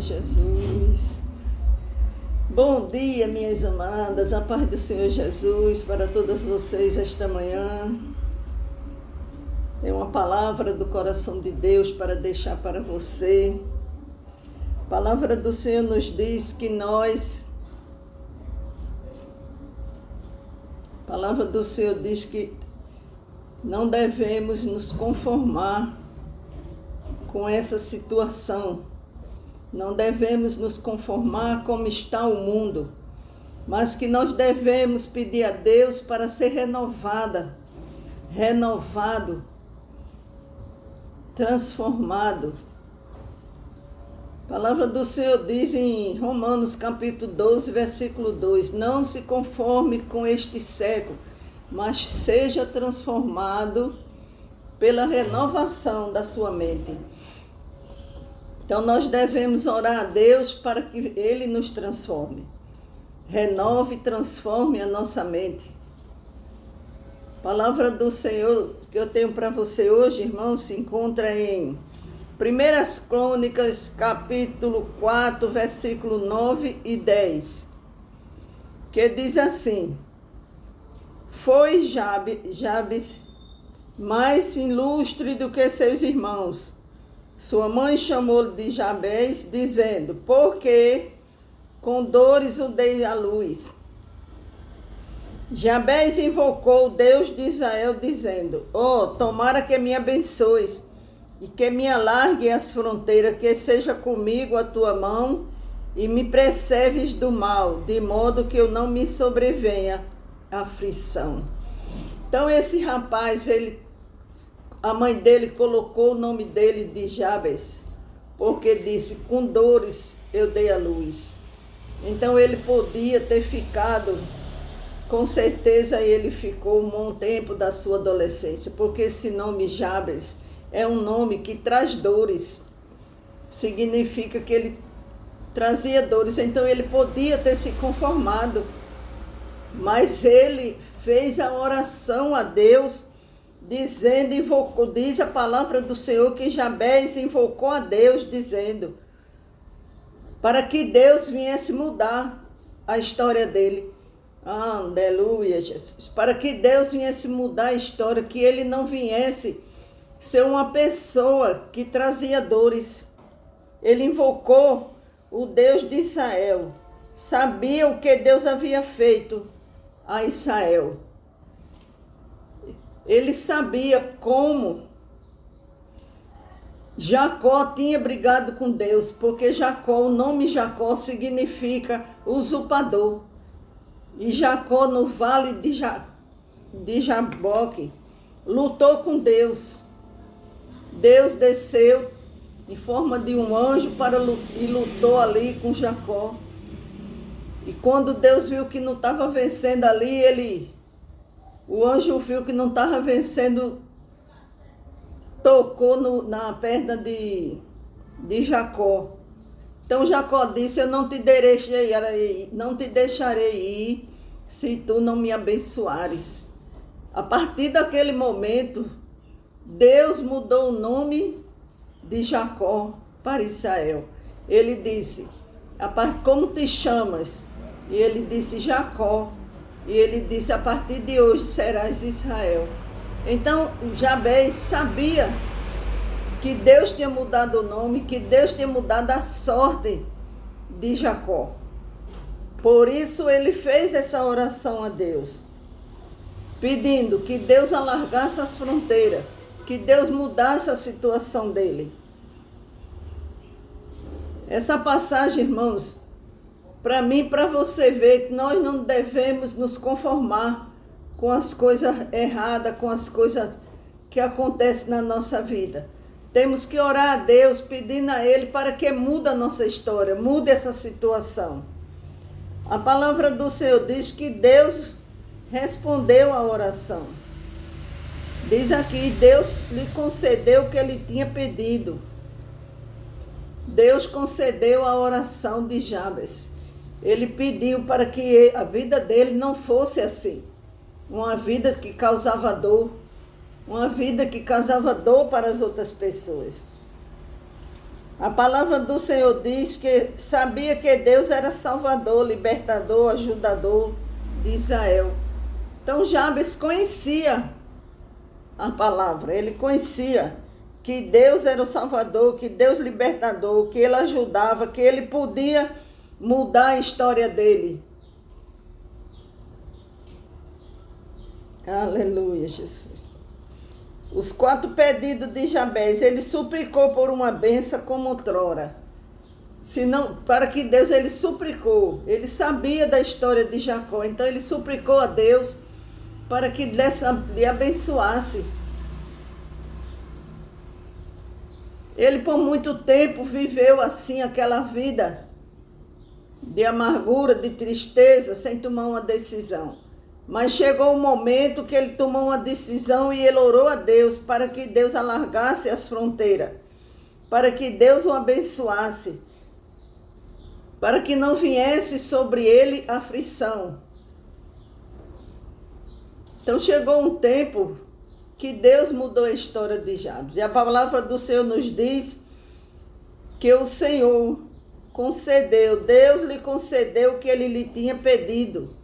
Senhor Jesus. Bom dia, minhas amadas, a paz do Senhor Jesus para todas vocês esta manhã. Tem uma palavra do coração de Deus para deixar para você. A palavra do Senhor nos diz que a palavra do Senhor diz que não devemos nos conformar com essa situação. Não devemos nos conformar como está o mundo, mas que nós devemos pedir a Deus para ser renovado, transformado. A palavra do Senhor diz em Romanos capítulo 12, versículo 2, não se conforme com este século, mas seja transformado pela renovação da sua mente. Então nós devemos orar a Deus para que Ele nos transforme. Renove e transforme a nossa mente. A palavra do Senhor que eu tenho para você hoje, irmãos, se encontra em 1 Crônicas, capítulo 4, versículo 9 e 10. Que diz assim: foi Jabes mais ilustre do que seus irmãos. Sua mãe chamou-lhe de Jabes, dizendo, porque com dores o dei à luz. Jabes invocou o Deus de Israel, dizendo, tomara que me abençoes, e que me alargue as fronteiras, que seja comigo a tua mão, e me preserves do mal, de modo que eu não me sobrevenha aflição. Então esse rapaz, a mãe dele colocou o nome dele de Jabes, porque disse, com dores eu dei a luz. Então ele podia ter ficado, com certeza ele ficou um bom tempo da sua adolescência, porque esse nome Jabes é um nome que traz dores, significa que ele trazia dores, então ele podia ter se conformado, mas ele fez a oração a Deus, dizendo, invocou, diz a palavra do Senhor que Jabes invocou a Deus, dizendo, para que Deus viesse mudar a história dele. Aleluia, Jesus. Para que Deus viesse mudar a história, que ele não viesse ser uma pessoa que trazia dores. Ele invocou o Deus de Israel. Sabia o que Deus havia feito a Israel. Ele sabia como Jacó tinha brigado com Deus, porque Jacó, o nome Jacó significa usurpador. E Jacó, no vale de Jaboque, lutou com Deus. Deus desceu em forma de um anjo e lutou ali com Jacó. E quando Deus viu que não estava vencendo ali, o anjo viu que não estava vencendo, tocou na perna de Jacó. Então Jacó disse, eu não te deixarei ir se tu não me abençoares. A partir daquele momento, Deus mudou o nome de Jacó para Israel. Ele disse, como te chamas? E ele disse, Jacó. E ele disse, a partir de hoje serás Israel. Então, Jabes sabia que Deus tinha mudado o nome, que Deus tinha mudado a sorte de Jacó. Por isso, ele fez essa oração a Deus, pedindo que Deus alargasse as fronteiras, que Deus mudasse a situação dele. Essa passagem, irmãos, para mim, para você ver que nós não devemos nos conformar com as coisas erradas, com as coisas que acontecem na nossa vida. Temos que orar a Deus, pedindo a Ele para que mude a nossa história, mude essa situação. A palavra do Senhor diz que Deus respondeu a oração. Diz aqui, Deus lhe concedeu o que ele tinha pedido. Deus concedeu a oração de Jabes. Ele pediu para que a vida dele não fosse assim. Uma vida que causava dor. Uma vida que causava dor para as outras pessoas. A palavra do Senhor diz que sabia que Deus era salvador, libertador, ajudador de Israel. Então Jabes conhecia a palavra, ele conhecia que Deus era o salvador, que Deus libertador, que ele ajudava, que ele podia mudar a história dele. Aleluia, Jesus. Os 4 pedidos de Jabes, ele suplicou por uma bênção como outrora. Senão, para que Deus, ele suplicou. Ele sabia da história de Jacó, então ele suplicou a Deus para que lhe abençoasse. Ele por muito tempo viveu assim aquela vida de amargura, de tristeza, sem tomar uma decisão. Mas chegou um momento que ele tomou uma decisão e ele orou a Deus para que Deus alargasse as fronteiras, para que Deus o abençoasse, para que não viesse sobre ele aflição. Então chegou um tempo que Deus mudou a história de Jabes. E a palavra do Senhor nos diz que o Senhor concedeu, Deus lhe concedeu o que ele lhe tinha pedido.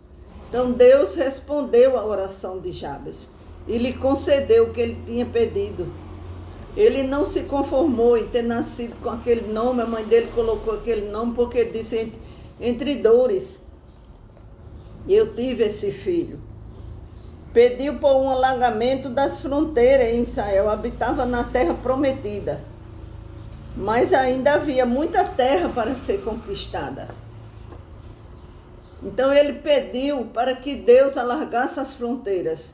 Então Deus respondeu à oração de Jabes e lhe concedeu o que ele tinha pedido. Ele não se conformou em ter nascido com aquele nome, a mãe dele colocou aquele nome porque disse, entre dores, eu tive esse filho. Pediu por um alargamento das fronteiras em Israel, habitava na terra prometida, mas ainda havia muita terra para ser conquistada. Então ele pediu para que Deus alargasse as fronteiras.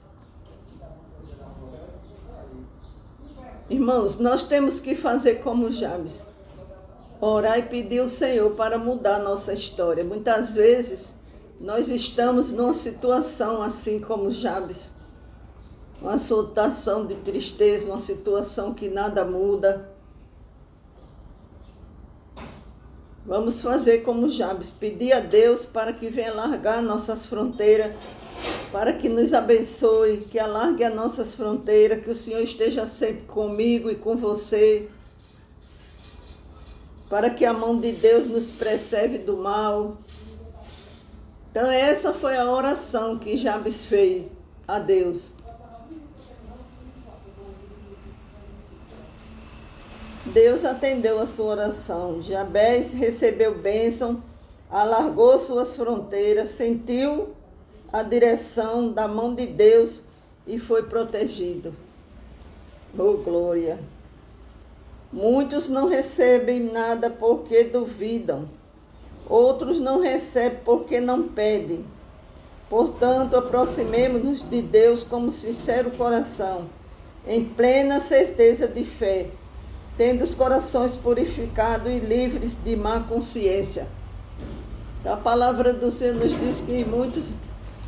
Irmãos, nós temos que fazer como Jabes, orar e pedir ao Senhor para mudar a nossa história. Muitas vezes nós estamos numa situação assim como Jabes, uma situação de tristeza, uma situação que nada muda. Vamos fazer como Jabes, pedir a Deus para que venha alargar nossas fronteiras, para que nos abençoe, que alargue as nossas fronteiras, que o Senhor esteja sempre comigo e com você, para que a mão de Deus nos preserve do mal. Então essa foi a oração que Jabes fez a Deus. Deus atendeu a sua oração. Jabes recebeu bênção, alargou suas fronteiras, sentiu a direção da mão de Deus e foi protegido. Oh, glória! Muitos não recebem nada porque duvidam. Outros não recebem porque não pedem. Portanto, aproximemo-nos de Deus com sincero coração, em plena certeza de fé, tendo os corações purificados e livres de má consciência. Então, a palavra do Senhor nos diz que muitas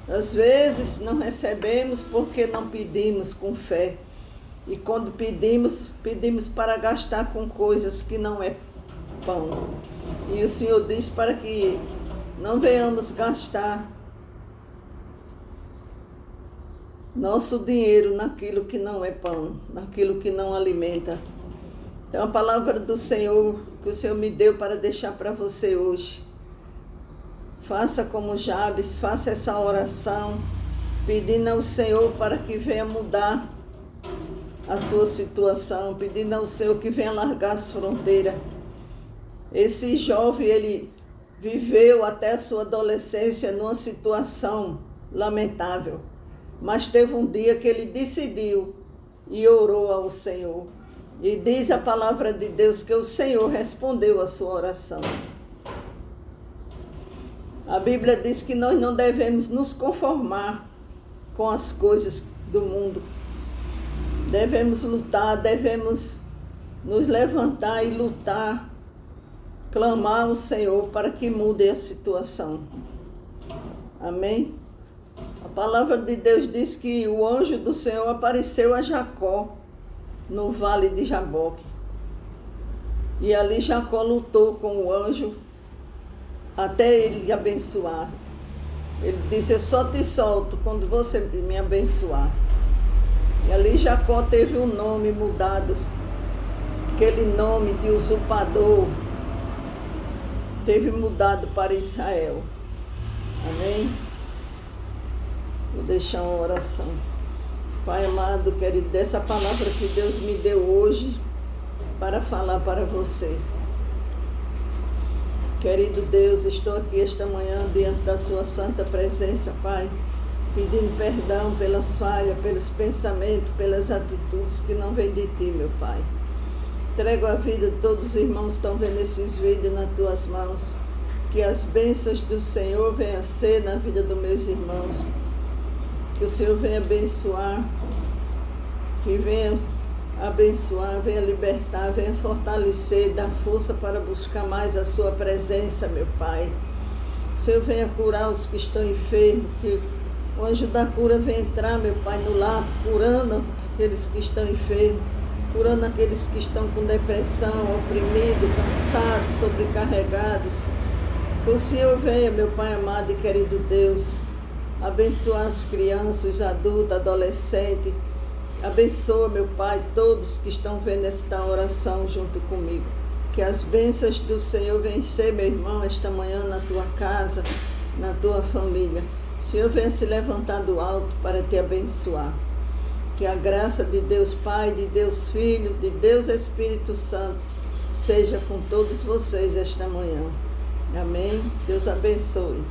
das vezes não recebemos porque não pedimos com fé. E quando pedimos para gastar com coisas que não é pão. E o Senhor diz para que não venhamos gastar nosso dinheiro naquilo que não é pão, naquilo que não alimenta. Então a palavra do Senhor, que o Senhor me deu para deixar para você hoje. Faça como Jabes, faça essa oração, pedindo ao Senhor para que venha mudar a sua situação, pedindo ao Senhor que venha alargar as fronteiras. Esse jovem, ele viveu até a sua adolescência numa situação lamentável, mas teve um dia que ele decidiu e orou ao Senhor. E diz a palavra de Deus que o Senhor respondeu a sua oração. A Bíblia diz que nós não devemos nos conformar com as coisas do mundo. Devemos lutar, devemos nos levantar e lutar, clamar ao Senhor para que mude a situação. Amém? A palavra de Deus diz que o anjo do Senhor apareceu a Jacó no vale de Jaboque. E ali Jacó lutou com o anjo até ele abençoar. Ele disse, eu só te solto quando você me abençoar. E ali Jacó teve um nome mudado. aquele nome de usurpador teve mudado para Israel. Amém? Vou deixar uma oração. Pai amado, querido, dessa palavra que Deus me deu hoje para falar para você. Querido Deus, estou aqui esta manhã diante da tua santa presença, Pai, pedindo perdão pelas falhas, pelos pensamentos, pelas atitudes que não vêm de ti, meu Pai. Entrego a vida de todos os irmãos que estão vendo esses vídeos nas tuas mãos. Que as bênçãos do Senhor venham a ser na vida dos meus irmãos. Que o Senhor venha abençoar, que venha abençoar, venha libertar, venha fortalecer, dar força para buscar mais a sua presença, meu Pai. O Senhor venha curar os que estão enfermos, que o anjo da cura venha entrar, meu Pai, no lar, curando aqueles que estão enfermos, curando aqueles que estão com depressão, oprimidos, cansados, sobrecarregados. Que o Senhor venha, meu Pai amado e querido Deus, abençoar as crianças, os adultos, adolescentes. Abençoa, meu Pai, todos que estão vendo esta oração junto comigo. Que as bênçãos do Senhor venham ser, meu irmão, esta manhã na tua casa, na tua família. O Senhor venha se levantar do alto para te abençoar. Que a graça de Deus Pai, de Deus Filho, de Deus Espírito Santo seja com todos vocês esta manhã. Amém? Deus abençoe.